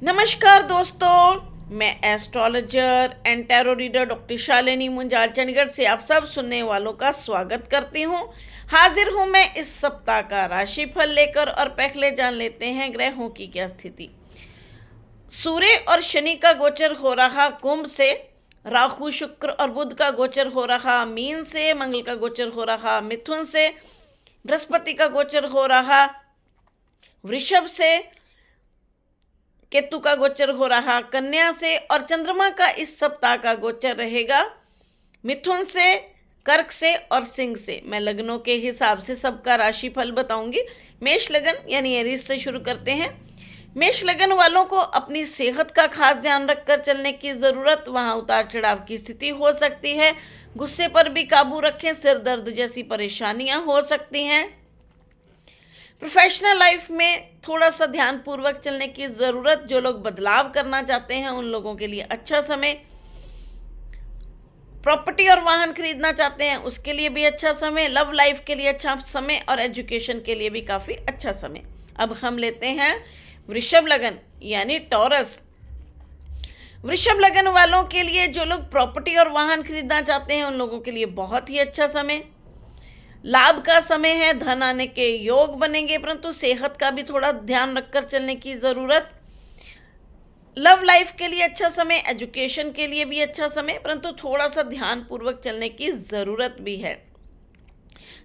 नमस्कार दोस्तों, मैं astrologer and tarot reader doctor Shalini Munjal Chandigarh से आप सब सुनने वालों का स्वागत करती हूँ। हाजिर हूँ मैं इस सप्ताह का राशिफल लेकर और पहले जान लेते हैं ग्रहों की क्या स्थिति। सूर्य और शनि का गोचर हो रहा कुंभ से, राहु शुक्र और बुध का गोचर हो रहा मीन से, मंगल का गोचर हो रहा मिथुन से, बृहस्पति का गोचर हो रहा वृषभ से, केतु का गोचर हो रहा कन्या से और चंद्रमा का इस सप्ताह का गोचर रहेगा मिथुन से, कर्क से और सिंह से। मैं लग्नों के हिसाब से सबका राशिफल बताऊंगी। मेष लगन यानी एरीज से शुरू करते हैं। मेष लगन वालों को अपनी सेहत का खास ध्यान रखकर चलने की ज़रूरत। वहां उतार चढ़ाव की स्थिति हो सकती है। गुस्से पर भी काबू रखें, सिर दर्द जैसी परेशानियां हो सकती हैं। प्रोफेशनल लाइफ में थोड़ा सा ध्यान पूर्वक चलने की ज़रूरत। जो लोग बदलाव करना चाहते हैं उन लोगों के लिए अच्छा समय। प्रॉपर्टी और वाहन खरीदना चाहते हैं उसके लिए भी अच्छा समय। लव लाइफ के लिए अच्छा समय और एजुकेशन के लिए भी काफ़ी अच्छा समय। अब हम लेते हैं वृषभ लगन यानी टॉरस। वृषभ लगन वालों के लिए जो लोग प्रॉपर्टी और वाहन खरीदना चाहते हैं उन लोगों के लिए बहुत ही अच्छा समय, लाभ का समय है। धन आने के योग बनेंगे, परंतु सेहत का भी थोड़ा ध्यान रखकर चलने की ज़रूरत। लव लाइफ के लिए अच्छा समय, एजुकेशन के लिए भी अच्छा समय, परंतु थोड़ा सा ध्यान पूर्वक चलने की ज़रूरत भी है।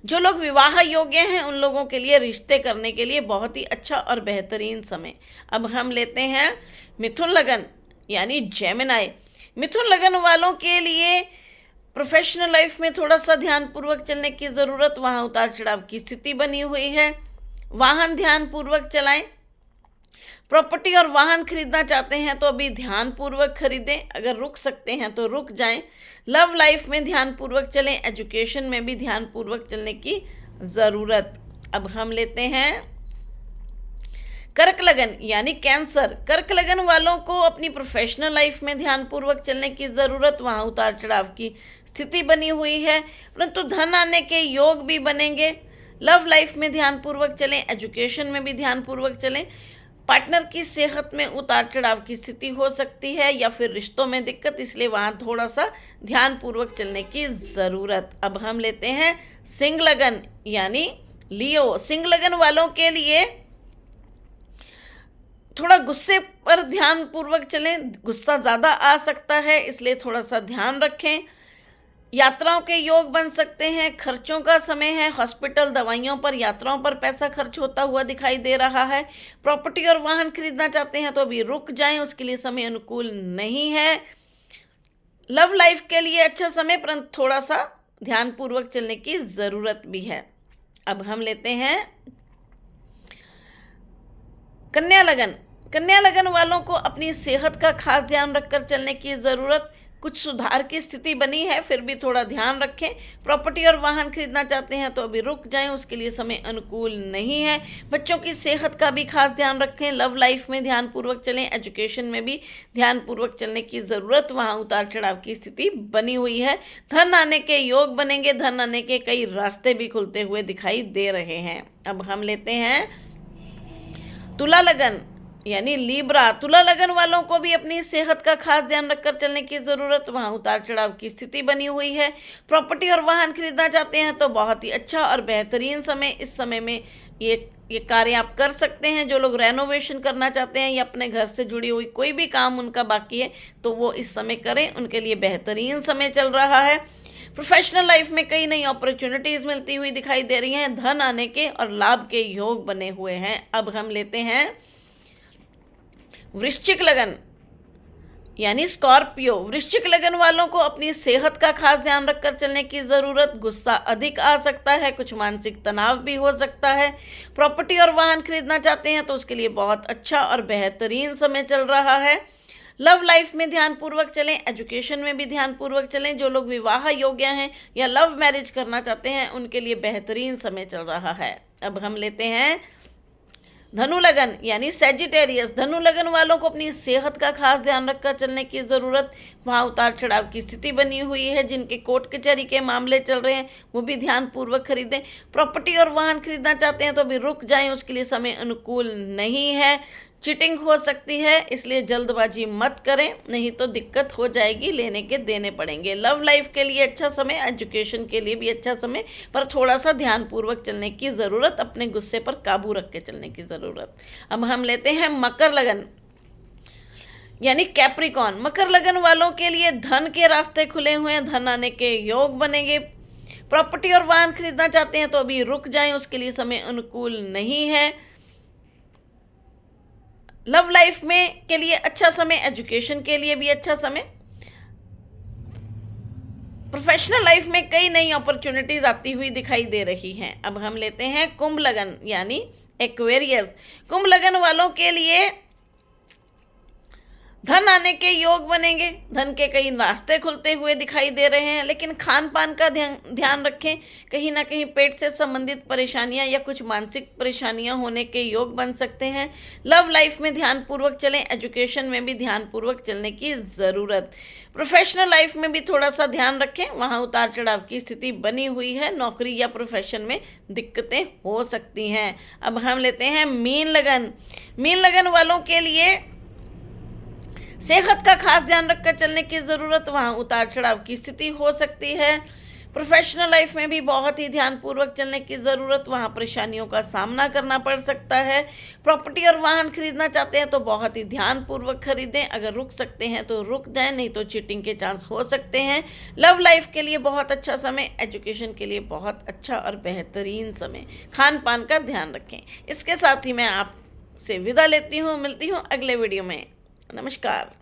जो लोग विवाह योग्य हैं उन लोगों के लिए रिश्ते करने के लिए बहुत ही अच्छा और बेहतरीन समय। अब हम लेते हैं मिथुन लगन यानी जेमिनाई। मिथुन लगन वालों के लिए प्रोफेशनल लाइफ में थोड़ा सा ध्यान पूर्वक चलने की ज़रूरत। वहाँ उतार चढ़ाव की स्थिति बनी हुई है। वाहन ध्यान पूर्वक चलाएं। प्रॉपर्टी और वाहन खरीदना चाहते हैं तो अभी ध्यान पूर्वक खरीदें, अगर रुक सकते हैं तो रुक जाएं। लव लाइफ में ध्यान पूर्वक चलें, एजुकेशन में भी ध्यान पूर्वक चलने की ज़रूरत। अब हम लेते हैं कर्क लगन यानी कैंसर। कर्क लगन वालों को अपनी प्रोफेशनल लाइफ में ध्यान पूर्वक चलने की ज़रूरत। वहाँ उतार चढ़ाव की स्थिति बनी हुई है, परंतु धन आने के योग भी बनेंगे। लव लाइफ में ध्यान पूर्वक चलें, एजुकेशन में भी ध्यान पूर्वक चलें। पार्टनर की सेहत में उतार चढ़ाव की स्थिति हो सकती है या फिर रिश्तों में दिक्कत, इसलिए वहाँ थोड़ा सा ध्यान पूर्वक चलने की ज़रूरत। अब हम लेते हैं सिंह लगन यानी लियो। सिंह लगन वालों के लिए थोड़ा गुस्से पर ध्यान पूर्वक चलें, गुस्सा ज़्यादा आ सकता है, इसलिए थोड़ा सा ध्यान रखें। यात्राओं के योग बन सकते हैं। खर्चों का समय है। हॉस्पिटल, दवाइयों पर, यात्राओं पर पैसा खर्च होता हुआ दिखाई दे रहा है। प्रॉपर्टी और वाहन खरीदना चाहते हैं तो अभी रुक जाएं, उसके लिए समय अनुकूल नहीं है। लव लाइफ के लिए अच्छा समय, परंतु थोड़ा सा ध्यान पूर्वक चलने की ज़रूरत भी है। अब हम लेते हैं कन्या लगन। कन्या लगन वालों को अपनी सेहत का खास ध्यान रखकर चलने की ज़रूरत। कुछ सुधार की स्थिति बनी है, फिर भी थोड़ा ध्यान रखें। प्रॉपर्टी और वाहन खरीदना चाहते हैं तो अभी रुक जाएं, उसके लिए समय अनुकूल नहीं है। बच्चों की सेहत का भी खास ध्यान रखें। लव लाइफ में ध्यानपूर्वक चलें, एजुकेशन में भी ध्यानपूर्वक चलने की ज़रूरत। वहाँ उतार चढ़ाव की स्थिति बनी हुई है। धन आने के योग बनेंगे। धन आने के कई रास्ते भी खुलते हुए दिखाई दे रहे हैं। अब हम लेते हैं तुला लगन यानी लीब्रा। तुला लगन वालों को भी अपनी सेहत का खास ध्यान रखकर चलने की ज़रूरत। वहाँ उतार चढ़ाव की स्थिति बनी हुई है। प्रॉपर्टी और वाहन खरीदना चाहते हैं तो बहुत ही अच्छा और बेहतरीन समय। इस समय में ये कार्य आप कर सकते हैं। जो लोग रेनोवेशन करना चाहते हैं या अपने घर से जुड़ी हुई कोई भी काम उनका बाकी है तो वो इस समय करें, उनके लिए बेहतरीन समय चल रहा है। प्रोफेशनल लाइफ में कई नई अपॉर्चुनिटीज़ मिलती हुई दिखाई दे रही हैं। धन आने के और लाभ के योग बने हुए हैं। अब हम लेते हैं वृश्चिक लगन यानी स्कॉर्पियो। वृश्चिक लगन वालों को अपनी सेहत का खास ध्यान रखकर चलने की ज़रूरत। गुस्सा अधिक आ सकता है, कुछ मानसिक तनाव भी हो सकता है। प्रॉपर्टी और वाहन खरीदना चाहते हैं तो उसके लिए बहुत अच्छा और बेहतरीन समय चल रहा है। लव लाइफ में ध्यानपूर्वक चलें, एजुकेशन में भी ध्यानपूर्वक चलें। जो लोग विवाह योग्य हैं या लव मैरिज करना चाहते हैं उनके लिए बेहतरीन समय चल रहा है। अब हम लेते हैं धनु लगन यानी सैजिटेरियस। धनु लगन वालों को अपनी सेहत का खास ध्यान रखकर चलने की ज़रूरत। वहाँ उतार चढ़ाव की स्थिति बनी हुई है। जिनके कोर्ट कचहरी के मामले चल रहे हैं वो भी ध्यानपूर्वक खरीदें। प्रॉपर्टी और वाहन खरीदना चाहते हैं तो अभी रुक जाएं, उसके लिए समय अनुकूल नहीं है। चीटिंग हो सकती है, इसलिए जल्दबाजी मत करें, नहीं तो दिक्कत हो जाएगी, लेने के देने पड़ेंगे। लव लाइफ के लिए अच्छा समय, एजुकेशन के लिए भी अच्छा समय, पर थोड़ा सा ध्यानपूर्वक चलने की ज़रूरत, अपने गुस्से पर काबू रख के चलने की ज़रूरत। अब हम लेते हैं मकर लगन यानी कैप्रिकॉन। मकर लगन वालों के लिए धन के रास्ते खुले हुए हैं, धन आने के योग बनेंगे। प्रॉपर्टी और वाहन खरीदना चाहते हैं तो अभी रुक जाएं, उसके लिए समय अनुकूल नहीं है। लव लाइफ में के लिए अच्छा समय, एजुकेशन के लिए भी अच्छा समय। प्रोफेशनल लाइफ में कई नई अपॉर्चुनिटीज आती हुई दिखाई दे रही हैं। अब हम लेते हैं कुंभ लगन यानी एक्वेरियस। कुंभ लगन वालों के लिए धन आने के योग बनेंगे, धन के कई रास्ते खुलते हुए दिखाई दे रहे हैं, लेकिन खान पान का ध्यान रखें। कहीं ना कहीं पेट से संबंधित परेशानियां या कुछ मानसिक परेशानियां होने के योग बन सकते हैं। लव लाइफ में ध्यानपूर्वक चलें, एजुकेशन में भी ध्यानपूर्वक चलने की ज़रूरत। प्रोफेशनल लाइफ में भी थोड़ा सा ध्यान रखें, वहाँ उतार चढ़ाव की स्थिति बनी हुई है, नौकरी या प्रोफेशन में दिक्कतें हो सकती हैं। अब हम लेते हैं मीन लगन। मीन लगन वालों के लिए सेहत का खास ध्यान रखकर चलने की ज़रूरत, वहाँ उतार चढ़ाव की स्थिति हो सकती है। प्रोफेशनल लाइफ में भी बहुत ही ध्यानपूर्वक चलने की ज़रूरत, वहाँ परेशानियों का सामना करना पड़ सकता है। प्रॉपर्टी और वाहन खरीदना चाहते हैं तो बहुत ही ध्यानपूर्वक खरीदें, अगर रुक सकते हैं तो रुक जाएं, नहीं तो चीटिंग के चांस हो सकते हैं। लव लाइफ के लिए बहुत अच्छा समय, एजुकेशन के लिए बहुत अच्छा और बेहतरीन समय। खान पान का ध्यान रखें। इसके साथ ही मैं आपसे विदा लेती हूँ, मिलती हूँ अगले वीडियो में। नमस्कार।